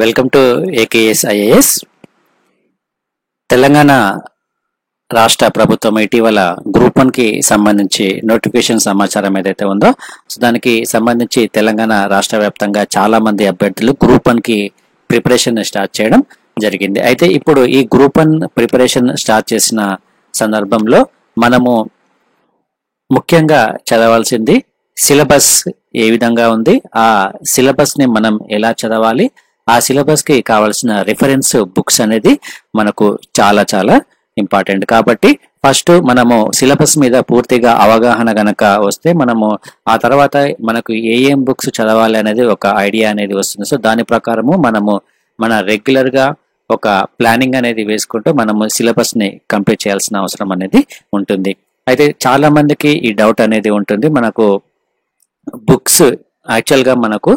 Welcome to AKS IAS. Telangana రాష్ట్ర ప్రభుత్వం ఇటీవల గ్రూప్ 1కి సంబంధించి నోటిఫికేషన్ సమాచారం ఏదైతే ఉందో దానికి సంబంధించి తెలంగాణ రాష్ట్ర వ్యాప్తంగా చాలా మంది అభ్యర్థులు గ్రూప్ 1కి ప్రిపరేషన్ స్టార్ట్ చేయడం జరిగింది. అయితే ఇప్పుడు ఈ గ్రూప్ 1 ప్రిపరేషన్ స్టార్ట్ చేసిన సందర్భంలో మనము ముఖ్యంగా చదవాల్సింది సిలబస్ ఏ విధంగా ఉంది, ఆ సిలబస్ ని మనం ఎలా చదవాలి, ఆ సిలబస్ కి కావాల్సిన రిఫరెన్స్ బుక్స్ అనేది మనకు చాలా చాలా ఇంపార్టెంట్. కాబట్టి ఫస్ట్ మనము సిలబస్ మీద పూర్తిగా అవగాహన గనక వస్తే మనము ఆ తర్వాత మనకు ఏం బుక్స్ చదవాలి అనేది ఒక ఐడియా అనేది వస్తుంది. సో దాని ప్రకారము మనము మన రెగ్యులర్ గా ఒక ప్లానింగ్ అనేది వేసుకుంటూ మనము సిలబస్ ని కంప్లీట్ చేయాల్సిన అవసరం అనేది ఉంటుంది. అయితే చాలా మందికి ఈ డౌట్ అనేది ఉంటుంది, మనకు బుక్స్ యాక్చువల్గా మనకు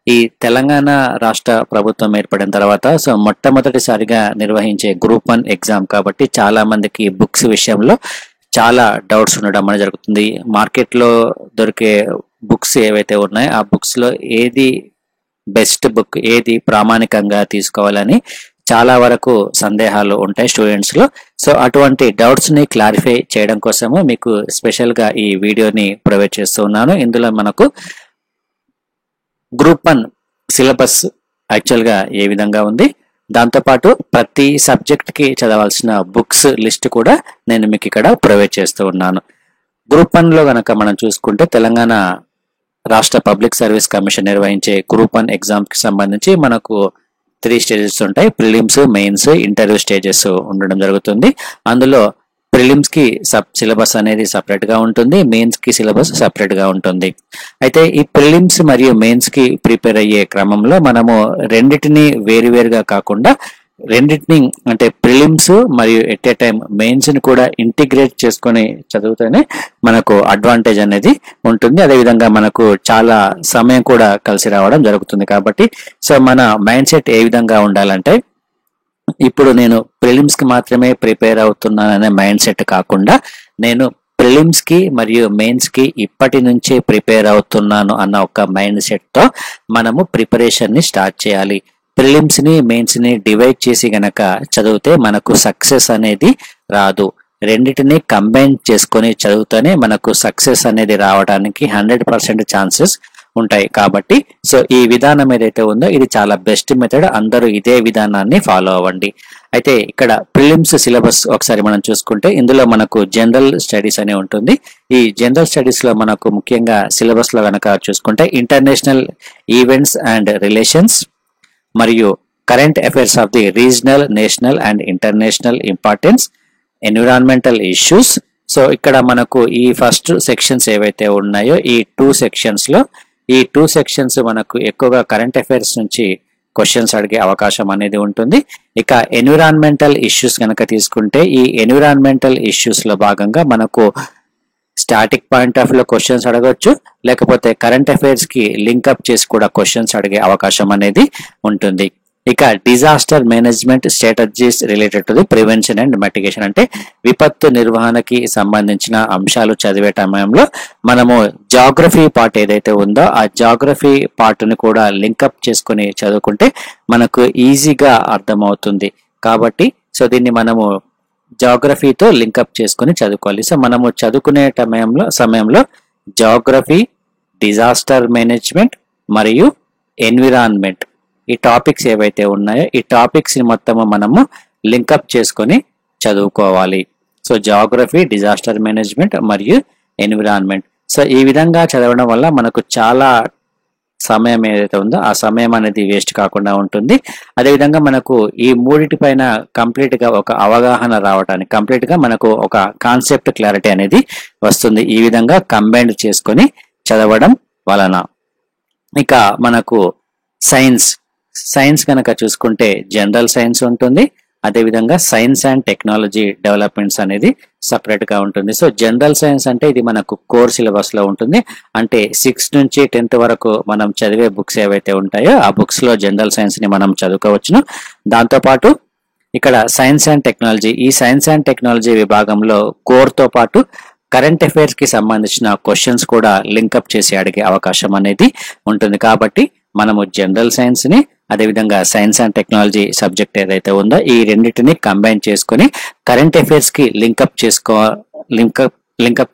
ఈ తెలంగాణ రాష్ట్ర ప్రభుత్వం ఏర్పడిన తర్వాత సో మొట్టమొదటిసారిగా నిర్వహించే గ్రూప్ 1 ఎగ్జామ్ కాబట్టి చాలా మందికి బుక్స్ విషయంలో చాలా డౌట్స్ ఉండడం అనేది జరుగుతుంది. మార్కెట్లో దొరికే బుక్స్ ఏవైతే ఉన్నాయో ఆ బుక్స్ లో ఏది బెస్ట్ బుక్, ఏది ప్రామాణికంగా తీసుకోవాలని చాలా వరకు సందేహాలు ఉంటాయి స్టూడెంట్స్ లో. సో అటువంటి డౌట్స్ ని క్లారిఫై చేయడం కోసము మీకు స్పెషల్ గా ఈ వీడియోని ప్రొవైడ్ చేస్తున్నాను. ఇందులో మనకు గ్రూప్ 1 సిలబస్ యాక్చువల్ గా ఏ విధంగా ఉంది, దాంతోపాటు ప్రతి సబ్జెక్ట్ కి చదవాల్సిన బుక్స్ లిస్ట్ కూడా నేను మీకు ఇక్కడ ప్రొవైడ్ చేస్తూ ఉన్నాను. గ్రూప్ 1 లో గనక మనం చూసుకుంటే తెలంగాణ రాష్ట్ర పబ్లిక్ సర్వీస్ కమిషన్ నిర్వహించే గ్రూప్ 1 ఎగ్జామ్ కి సంబంధించి మనకు 3 స్టేజెస్ ఉంటాయి. ప్రిలిమ్స్, మెయిన్స్, ఇంటర్వ్యూ స్టేజెస్ ఉండడం జరుగుతుంది. అందులో ప్రిలిమ్స్ కి సిలబస్ అనేది సపరేట్ గా ఉంటుంది, మెయిన్స్ కి సిలబస్ సపరేట్ గా ఉంటుంది. అయితే ఈ ప్రిలిమ్స్ మరియు మెయిన్స్ కి ప్రిపేర్ అయ్యే క్రమంలో మనము రెండింటిని వేరువేరుగా కాకుండా రెండింటిని అంటే ప్రిలిమ్స్ మరియు ఎట్ ఏ టైం మెయిన్స్ ని కూడా ఇంటిగ్రేట్ చేసుకొని చదివితేనే మనకు అడ్వాంటేజ్ అనేది ఉంటుంది. అదేవిధంగా మనకు చాలా సమయం కూడా కలిసి రావడం జరుగుతుంది. కాబట్టి సో మన మైండ్ సెట్ ఏ విధంగా ఉండాలంటే ఇప్పుడు నేను ప్రిలిమ్స్ కి మాత్రమే ప్రిపేర్ అవుతున్నాననే మైండ్ సెట్ కాకుండా నేను ప్రిలిమ్స్ కి మరియు మెయిన్స్ కి ఇప్పటి నుంచే ప్రిపేర్ అవుతున్నాను అన్న ఒక మైండ్ సెట్ తో మనము ప్రిపరేషన్ ని స్టార్ట్ చేయాలి. ప్రిలిమ్స్ ని మెయిన్స్ ని డివైడ్ చేసి గనక చదివితే మనకు సక్సెస్ అనేది రాదు. రెండింటిని కంబైన్ చేసుకొని చదివితేనే మనకు సక్సెస్ అనేది రావడానికి 100% ఛాన్సెస్ ఉంటాయి. కాబట్టి సో ఈ విధానం ఏదైతే ఉందో ఇది చాలా బెస్ట్ మెథడ్, అందరూ ఇదే విధానాన్ని ఫాలో అవ్వండి. అయితే ఇక్కడ ప్రిలిమ్స్ సిలబస్ ఒకసారి మనం చూసుకుంటే ఇందులో మనకు జనరల్ స్టడీస్ అనే ఉంటుంది. ఈ జనరల్ స్టడీస్ లో మనకు ముఖ్యంగా సిలబస్ లో కనుక చూసుకుంటే ఇంటర్నేషనల్ ఈవెంట్స్ అండ్ రిలేషన్స్ మరియు current affairs of the regional, national and international importance, environmental issues. So ఇక్కడ మనకు ఈ ఫస్ట్ సెక్షన్స్ ఏవైతే ఉన్నాయో ఈ 2 సెక్షన్స్ లో ఈ 2 సెక్షన్స్ మనకు ఎక్కువగా కరెంట్ అఫైర్స్ నుంచి క్వశ్చన్స్ అడిగే అవకాశం అనేది ఉంటుంది. ఇక ఎన్విరాన్మెంటల్ ఇష్యూస్ కనుక తీసుకుంటే ఈ ఎన్విరాన్మెంటల్ ఇష్యూస్ లో భాగంగా మనకు స్టాటిక్ పాయింట్ ఆఫ్ లో క్వశ్చన్స్ అడగొచ్చు, లేకపోతే కరెంట్ అఫైర్స్ కి లింకప్ చేసి కూడా క్వశ్చన్స్ అడిగే అవకాశం అనేది ఉంటుంది. ఇక disaster management strategies related to the prevention and mitigation అంటే విపత్తు నిర్వహణకి సంబంధించిన అంశాలు చదివే సమయంలో మనము జాగ్రఫీ పార్ట్ ఏదైతే ఉందో ఆ జాగ్రఫీ పార్ట్ ని కూడా లింకప్ చేసుకుని చదువుకుంటే మనకు ఈజీగా అర్థమవుతుంది. కాబట్టి సో దీన్ని మనము జాగ్రఫీతో లింకప్ చేసుకుని చదువుకోవాలి. సో మనము చదువుకునే సమయంలో జాగ్రఫీ, డిజాస్టర్ మేనేజ్మెంట్ మరియు ఎన్విరాన్మెంట్ ఈ టాపిక్స్ ఏవైతే ఉన్నాయో ఈ టాపిక్స్ ని మొత్తము మనము లింకప్ చేసుకొని చదువుకోవాలి. సో జాగ్రఫీ, డిజాస్టర్ మేనేజ్మెంట్ మరియు ఎన్విరాన్మెంట్. సో ఈ విధంగా చదవడం వల్ల మనకు చాలా సమయం ఏదైతే ఉందో ఆ సమయం అనేది వేస్ట్ కాకుండా ఉంటుంది. అదేవిధంగా మనకు ఈ మూడిటి పైన కంప్లీట్ గా ఒక అవగాహన రావడానికి, కంప్లీట్ గా మనకు ఒక కాన్సెప్ట్ క్లారిటీ అనేది వస్తుంది ఈ విధంగా కంబైన్ చేసుకొని చదవడం వలన. ఇక మనకు సైన్స్ కనుక చూసుకుంటే జనరల్ సైన్స్ ఉంటుంది, అదేవిధంగా సైన్స్ అండ్ టెక్నాలజీ డెవలప్మెంట్స్ అనేది సపరేట్ గా ఉంటుంది. సో జనరల్ సైన్స్ అంటే ఇది మనకు కోర్ సిలబస్ లో ఉంటుంది. అంటే 6th నుంచి 10th వరకు మనం చదివే బుక్స్ ఏవైతే ఉంటాయో ఆ బుక్స్ లో జనరల్ సైన్స్ ని మనం చదువుకోవచ్చును. దాంతోపాటు ఇక్కడ సైన్స్ అండ్ టెక్నాలజీ, ఈ సైన్స్ అండ్ టెక్నాలజీ విభాగంలో కోర్ తో పాటు కరెంట్ అఫైర్స్ కి సంబంధించిన క్వశ్చన్స్ కూడా లింకప్ చేసి అడిగే అవకాశం అనేది ఉంటుంది. కాబట్టి మనము జనరల్ సైన్స్ ని అదేవిధంగా సైన్స్ అండ్ టెక్నాలజీ సబ్జెక్ట్ ఏదైతే ఉందో ఈ రెండింటిని కంబైన్ చేసుకొని కరెంట్ అఫైర్స్ కి లింకప్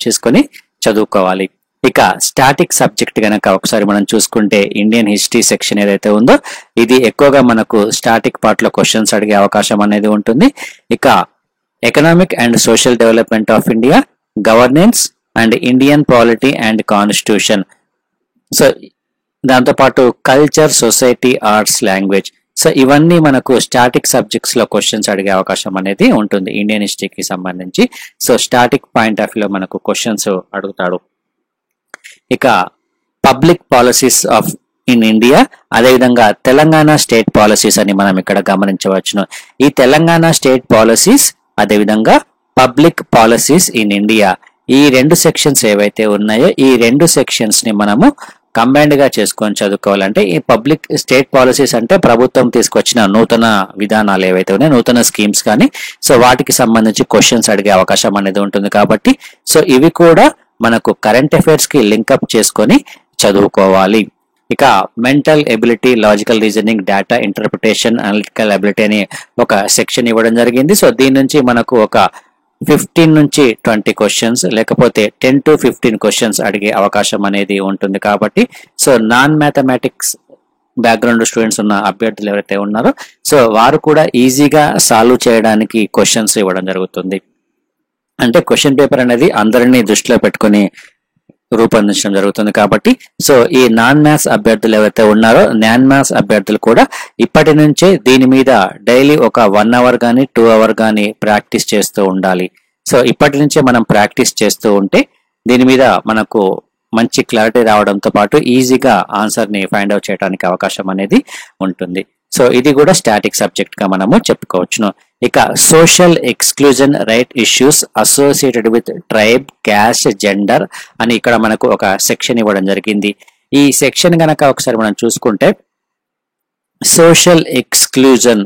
చేసుకొని చదువుకోవాలి. ఇక స్టాటిక్ సబ్జెక్ట్ గనక ఒకసారి మనం చూసుకుంటే ఇండియన్ హిస్టరీ సెక్షన్ ఏదైతే ఉందో ఇది ఎక్కువగా మనకు స్టాటిక్ పార్ట్ లో క్వశ్చన్స్ అడిగే అవకాశం అనేది ఉంటుంది. ఇక economic and social development of India, governance and Indian polity and constitution, so దాంతోపాటు culture, society, arts, language, so ఇవన్నీ మనకు స్టాటిక్ సబ్జెక్ట్స్ లో క్వశ్చన్స్ అడిగే అవకాశం అనేది ఉంటుంది ఇండియన్ హిస్టరీకి సంబంధించి. So static point of view లో మనకు క్వశ్చన్స్ అడుగుతాడు. ఇక public policies of in India, అదేవిధంగా తెలంగాణ స్టేట్ పాలసీస్ అని మనం ఇక్కడ గమనించవచ్చును. ఈ తెలంగాణ స్టేట్ పాలసీస్ అదేవిధంగా పబ్లిక్ పాలసీస్ ఇన్ ఇండియా, ఈ రెండు సెక్షన్స్ ఏవైతే ఉన్నాయో ఈ రెండు సెక్షన్స్ ని మనము కంబైన్డ్ గా చేసుకొని చదువుకోవాలంటే ఈ పబ్లిక్ స్టేట్ పాలసీస్ అంటే ప్రభుత్వం తీసుకొచ్చిన నూతన విధానాలు ఏవైతే ఉన్నాయో నూతన స్కీమ్స్ కానీ సో వాటికి సంబంధించి క్వశ్చన్స్ అడిగే అవకాశం అనేది ఉంటుంది కాబట్టి సో ఇవి కూడా మనకు కరెంట్ అఫైర్స్ కి లింకప్ చేసుకొని చదువుకోవాలి. ఇక mental ability, logical reasoning, data interpretation, analytical ability అని ఒక సెక్షన్ ఇవ్వడం జరిగింది. సో దీని నుంచి మనకు ఒక 15 నుంచి 20 క్వశ్చన్స్ లేకపోతే 10 to 15 క్వశ్చన్స్ అడిగే అవకాశం అనేది ఉంటుంది కాబట్టి so non mathematics background students ఉన్న అభ్యర్థులు ఎవరైతే ఉన్నారో సో వారు కూడా ఈజీగా సాల్వ్ చేయడానికి క్వశ్చన్స్ ఇవ్వడం జరుగుతుంది. అంటే క్వశ్చన్ పేపర్ అనేది అందరినీ దృష్టిలో పెట్టుకుని రూపొందించడం జరుగుతుంది కాబట్టి సో ఈ నాన్ మ్యాథ్స్ అభ్యర్థులు ఎవరైతే ఉన్నారో నాన్ మ్యాథ్స్ అభ్యర్థులు కూడా ఇప్పటి నుంచే దీని మీద డైలీ ఒక 1 hour కానీ 2 hour కానీ ప్రాక్టీస్ చేస్తూ ఉండాలి. సో ఇప్పటి నుంచే మనం ప్రాక్టీస్ చేస్తూ ఉంటే దీని మీద మనకు మంచి క్లారిటీ రావడంతో పాటు ఈజీగా ఆన్సర్ ని ఫైండ్ అవుట్ చేయడానికి అవకాశం అనేది ఉంటుంది. సో ఇది కూడా స్టాటిక్ సబ్జెక్ట్ గా మనము చెప్పుకోవచ్చును. ఇక social exclusion right issues associated with tribe, caste, gender అని ఇక్కడ మనకు ఒక సెక్షన్ ఇవ్వడం జరిగింది. ఈ సెక్షన్ గనక ఒకసారి మనం చూసుకుంటే సోషల్ ఎక్స్క్లూజన్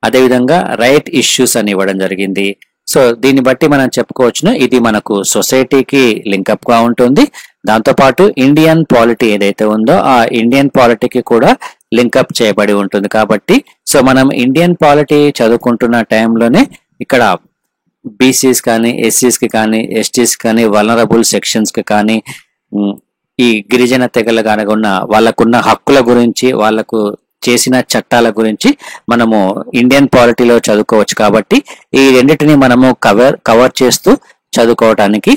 అదేవిధంగా రైట్ ఇష్యూస్ అని ఇవ్వడం జరిగింది. సో దీన్ని బట్టి మనం చెప్పుకోవచ్చును ఇది మనకు సొసైటీకి లింకప్ గా ఉంటుంది. దాంతోపాటు ఇండియన్ పాలిటీ ఏదైతే ఉందో ఆ ఇండియన్ పాలిటీకి కూడా లింకప్ చేయబడి ఉంటుంది కాబట్టి సో మనం ఇండియన్ పాలిటీ చదువుకుంటున్న టైంలోనే ఇక్కడ బీసీస్ కానీ, ఎస్సీస్ కి కానీ, ఎస్టీస్ కానీ, వల్నరబుల్ సెక్షన్స్ కి కానీ, ఈ గిరిజన తెగలు కానీ ఉన్న వాళ్ళకున్న హక్కుల గురించి, వాళ్ళకు చేసిన చట్టాల గురించి మనము ఇండియన్ పాలిటీలో చదువుకోవచ్చు కాబట్టి ఈ రెండింటిని మనము కవర్ చేస్తూ చదువుకోవడానికి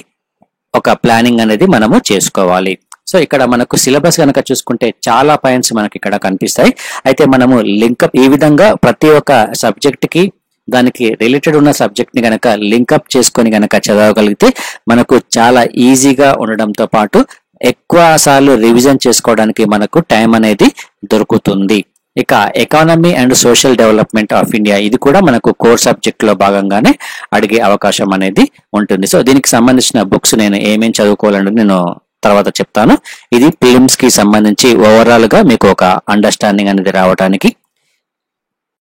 ఒక ప్లానింగ్ అనేది మనము చేసుకోవాలి. సో ఇక్కడ మనకు సిలబస్ కనుక చూసుకుంటే చాలా పాయింట్స్ మనకి ఇక్కడ కనిపిస్తాయి. అయితే మనము లింకప్ ఈ విధంగా ప్రతి ఒక్క సబ్జెక్ట్ కి దానికి రిలేటెడ్ ఉన్న సబ్జెక్ట్ ని గనక లింకప్ చేసుకొని గనక చదవగలిగితే మనకు చాలా ఈజీగా ఉండడంతో పాటు ఎక్కువ సార్లు రివిజన్ చేసుకోవడానికి మనకు టైం అనేది దొరుకుతుంది. ఇక economy and social development of India ఇది కూడా మనకు కోర్ సబ్జెక్ట్ లో భాగంగానే అడిగే అవకాశం అనేది ఉంటుంది. సో దీనికి సంబంధించిన బుక్స్ నేను ఏమేమి చదువుకోవాలని నేను తర్వాత చెప్తాను. ఇది ప్రిలిమ్స్ కి సంబంధించి ఓవరాల్ గా మీకు ఒక అండర్స్టాండింగ్ అనేది రావడానికి